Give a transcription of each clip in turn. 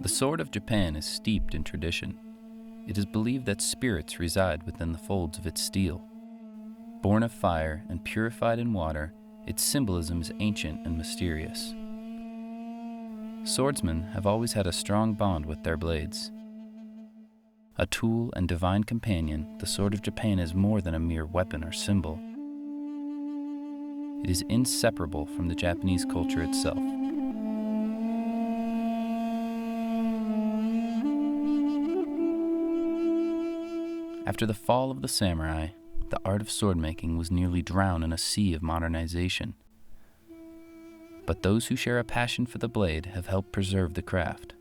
The sword of Japan is steeped in tradition. It is believed that spirits reside within the folds of its steel. Born of fire and purified in water, its symbolism is ancient and mysterious. Swordsmen have always had a strong bond with their blades. A tool and divine companion, the sword of Japan is more than a mere weapon or symbol. It is inseparable from the Japanese culture itself. After the fall of the samurai, the art of sword-making was nearly drowned in a sea of modernization. But those who share a passion for the blade have helped preserve the craft.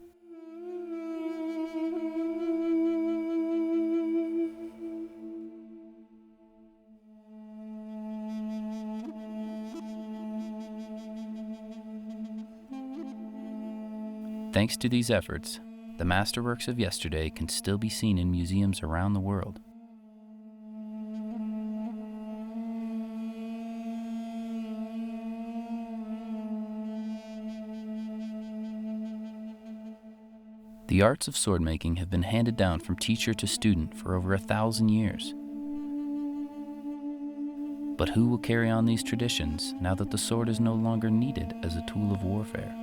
Thanks to these efforts, the masterworks of yesterday can still be seen in museums around the world. The arts of sword-making have been handed down from teacher to student for over 1,000 years. But who will carry on these traditions now that the sword is no longer needed as a tool of warfare?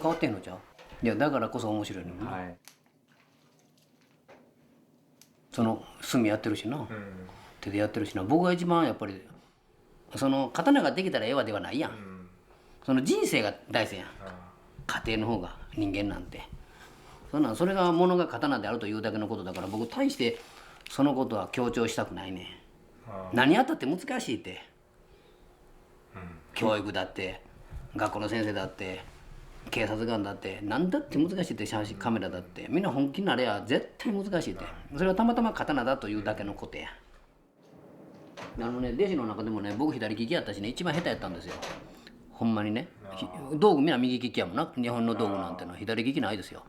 変わってんのじゃう。いやだからこそ面白いのよ、はい、その墨やってるしな、手でやってるしな。僕が一番やっぱりその刀ができたらええわではないやん、その人生が大事やん、家庭の方が人間なんてそれが物が刀であるというだけのことだから、僕大してそのことは強調したくないね。何やったって難しいって、教育だって学校の先生だって警察官だって何だって難しいって、写真カメラだってみんな本気になれや絶対難しいって、それはたまたま刀だというだけのことや。弟子の中でもね、僕左利きやったしね、一番下手やったんですよほんまにね。道具みんな右利きやもんな、日本の道具なんてのは左利きないですよ。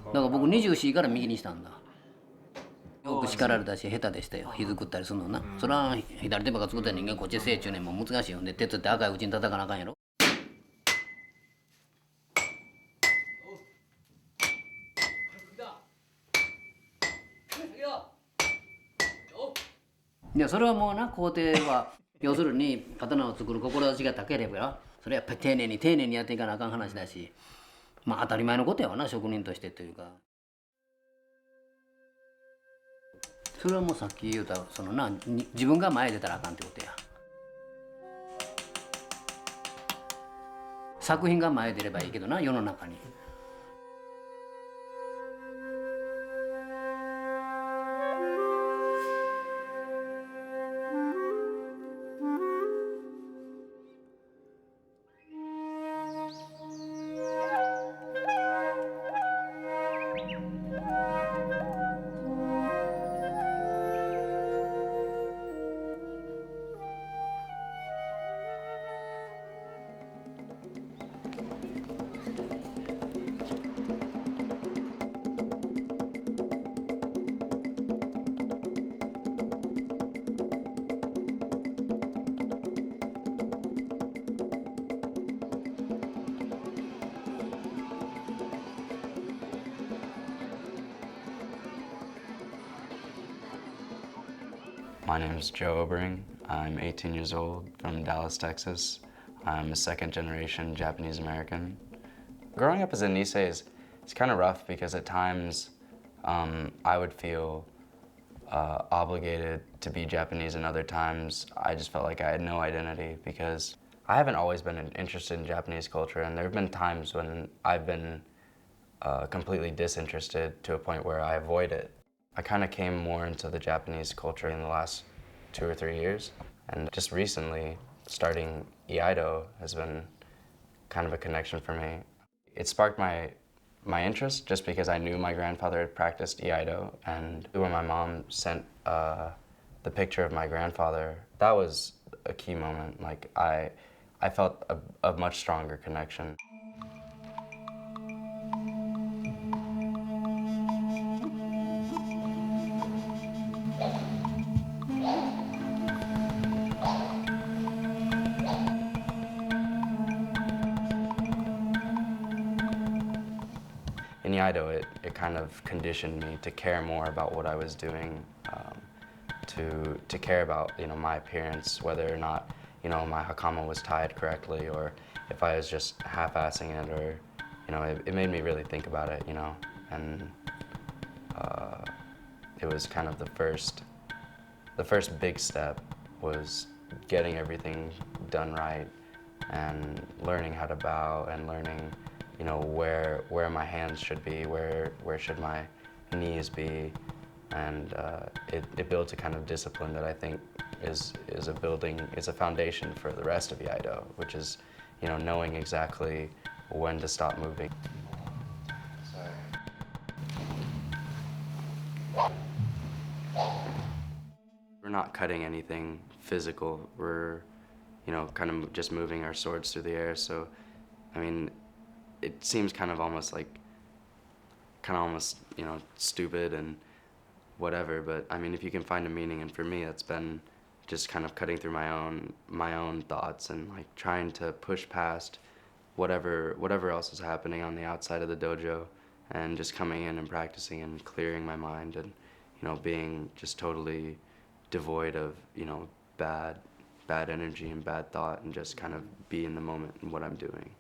だから僕24から右にしたんだ。よく叱られたし下手でしたよ、火作ったりするのな。それは左手ばが作った人間こっちせえちゅうねんも難しいよ。で鉄って赤いうちに叩かなあかんやろ。いやそれはもうな、工程は要するに刀を作る志が高ければそれはやっぱり丁寧に丁寧にやっていかなあかん話だし、まあ当たり前のことやわな、職人としてというか。それはもうさっき言うたそのな、自分が前出たらあかんってことや。作品が前出ればいいけどな、世の中に。My name is Joe Obering. I'm 18 years old from Dallas, Texas. I'm a second generation Japanese American. Growing up as a Nisei it's kind of rough because at times I would feel obligated to be Japanese, and other times I just felt like I had no identity because I haven't always been interested in Japanese culture, and there have been times when I've been completely disinterested to a point where I avoid it. I kind of came more into the Japanese culture in the last 2 or 3 years, and just recently starting Iaido has been kind of a connection for me. It sparked my interest just because I knew my grandfather had practiced Iaido, and when my mom sent the picture of my grandfather, that was a key moment. Like I felt a much stronger connection. In Iaido, it kind of conditioned me to care more about what I was doing, to care about my appearance, whether or not my hakama was tied correctly, or if I was just half-assing it, or it made me really think about it, and it was kind of the first big step was getting everything done right and learning how to bow and learning where my hands should be, where should my knees be, and it builds a kind of discipline that I think is a foundation for the rest of Iaido, which is knowing exactly when to stop moving. We're not cutting anything physical. We're kind of just moving our swords through the air. So I mean, it seems kind of almost stupid and whatever, but I mean, if you can find a meaning, and for me that's been just kind of cutting through my own thoughts and like trying to push past whatever else is happening on the outside of the dojo, and just coming in and practicing and clearing my mind, and being just totally devoid of bad energy and bad thought, and just kind of be in the moment in what I'm doing.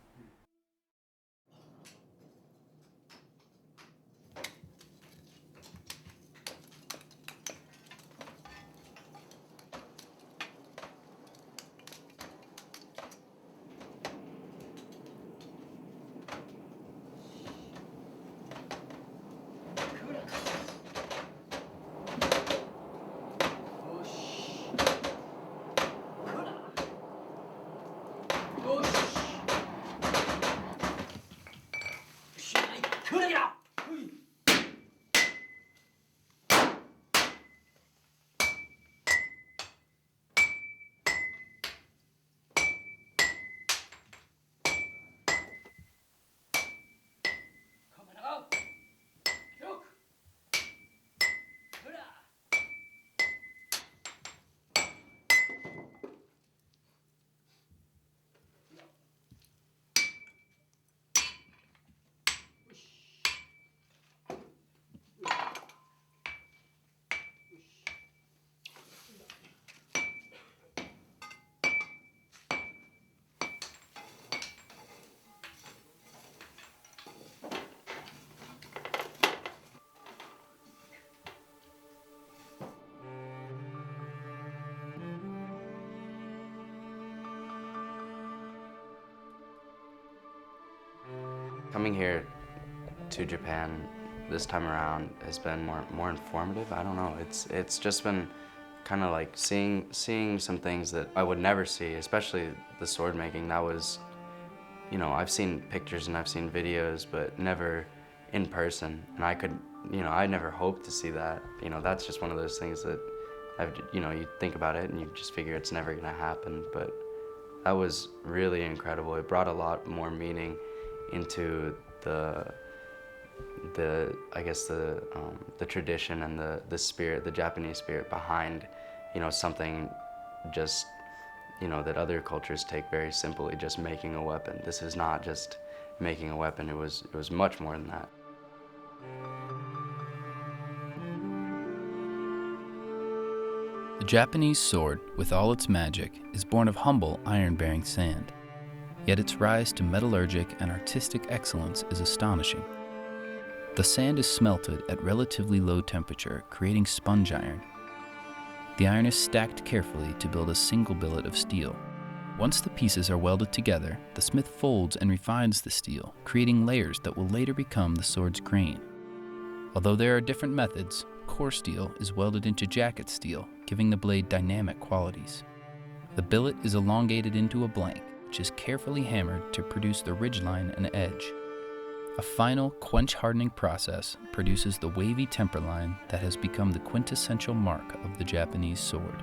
Coming here to Japan this time around has been more informative. I don't know. It's just been kind of like seeing some things that I would never see, especially the sword making. That was, you know, I've seen pictures and I've seen videos, but never in person. And I could, you know, I never hoped to see that. You know, that's just one of those things that you know, you think about it and you just figure it's never gonna happen. But that was really incredible. It brought a lot more meaning into the I guess the tradition and the spirit, the Japanese spirit behind, you know, something just, you know, that other cultures take very simply, just making a weapon. This is not just making a weapon. It was much more than that. The Japanese sword, with all its magic, is born of humble iron-bearing sand. Yet its rise to metallurgic and artistic excellence is astonishing. The sand is smelted at relatively low temperature, creating sponge iron. The iron is stacked carefully to build a single billet of steel. Once the pieces are welded together, the smith folds and refines the steel, creating layers that will later become the sword's grain. Although there are different methods, core steel is welded into jacket steel, giving the blade dynamic qualities. The billet is elongated into a blank, which is carefully hammered to produce the ridgeline and edge. A final quench-hardening process produces the wavy temper line that has become the quintessential mark of the Japanese sword.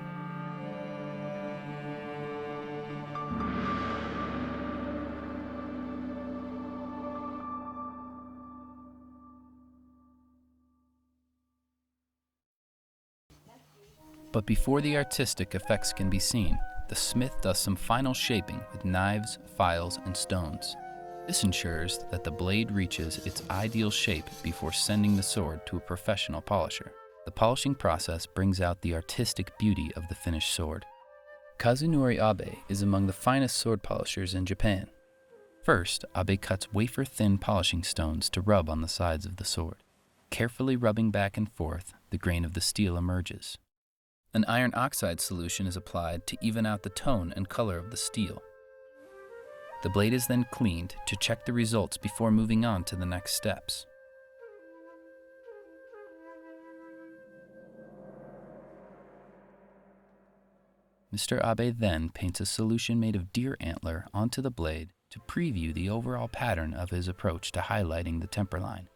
But before the artistic effects can be seen, the smith does some final shaping with knives, files, and stones. This ensures that the blade reaches its ideal shape before sending the sword to a professional polisher. The polishing process brings out the artistic beauty of the finished sword. Kazunori Abe is among the finest sword polishers in Japan. First, Abe cuts wafer-thin polishing stones to rub on the sides of the sword. Carefully rubbing back and forth, the grain of the steel emerges. An iron oxide solution is applied to even out the tone and color of the steel. The blade is then cleaned to check the results before moving on to the next steps. Mr. Abe then paints a solution made of deer antler onto the blade to preview the overall pattern of his approach to highlighting the temper line.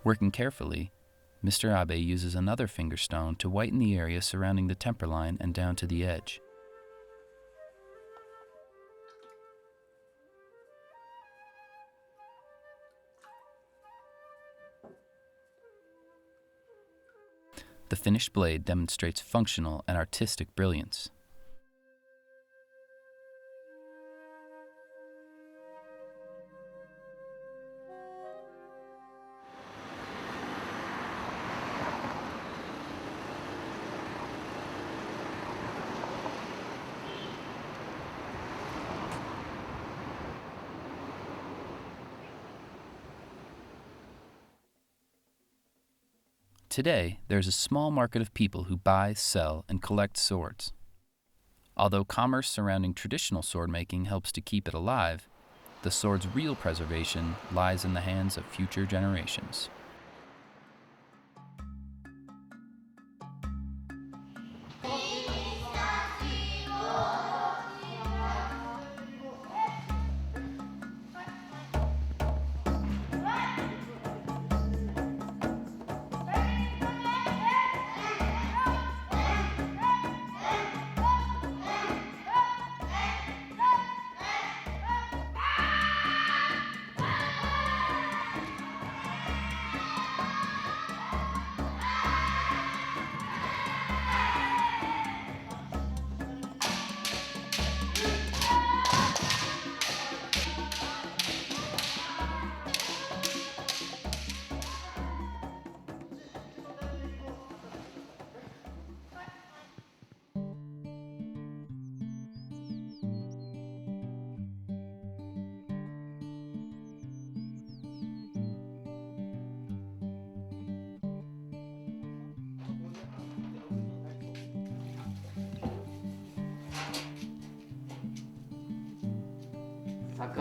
Working carefully, Mr. Abe uses another fingerstone to whiten the area surrounding the temper line and down to the edge. The finished blade demonstrates functional and artistic brilliance. Today, there is a small market of people who buy, sell, and collect swords. Although commerce surrounding traditional sword making helps to keep it alive, the sword's real preservation lies in the hands of future generations.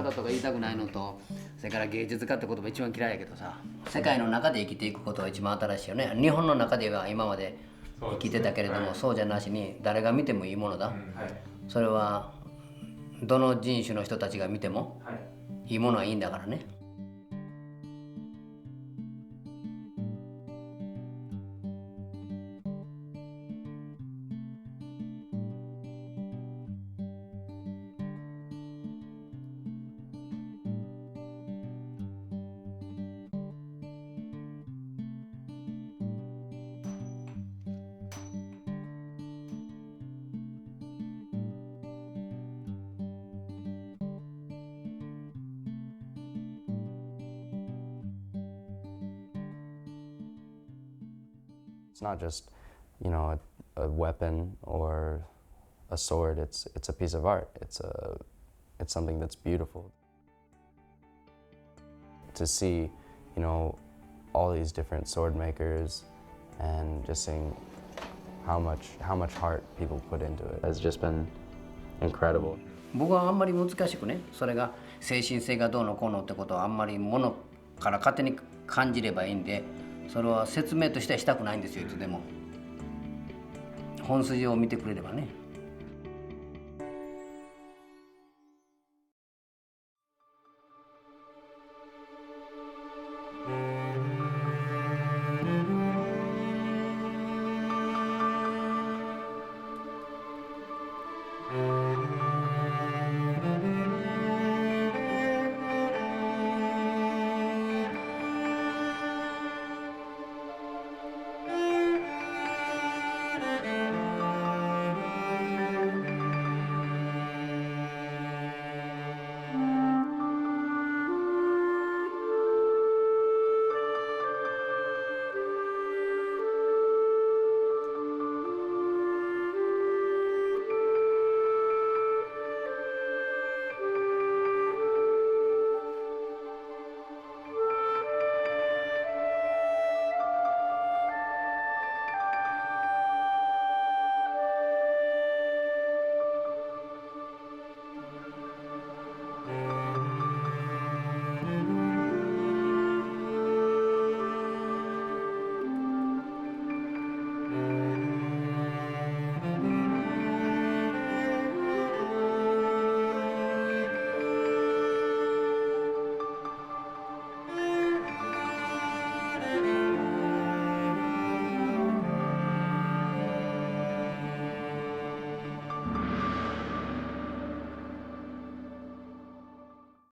家とか言いたくないのと、それから芸術家って言葉一番嫌いやけどさ、世界の中で生きていくことが一番新しいよね。日本の中では今まで生きてたけれども、そうじゃなしに誰が見てもいいものだ。それはどの人種の人たちが見てもいいものはいいんだからね。It's not just, you know, a weapon or a sword. It's a piece of art. It's something that's beautiful. To see, you know, all these different sword makers and just seeing how much heart people put into it has just been incredible. 僕はあんまり難しくね、それが精神性がどうのこうのってことはあんまりものから勝手に感じればいいんで、それは説明としてはしたくないんですよ、いつでも。本筋を見てくれればね。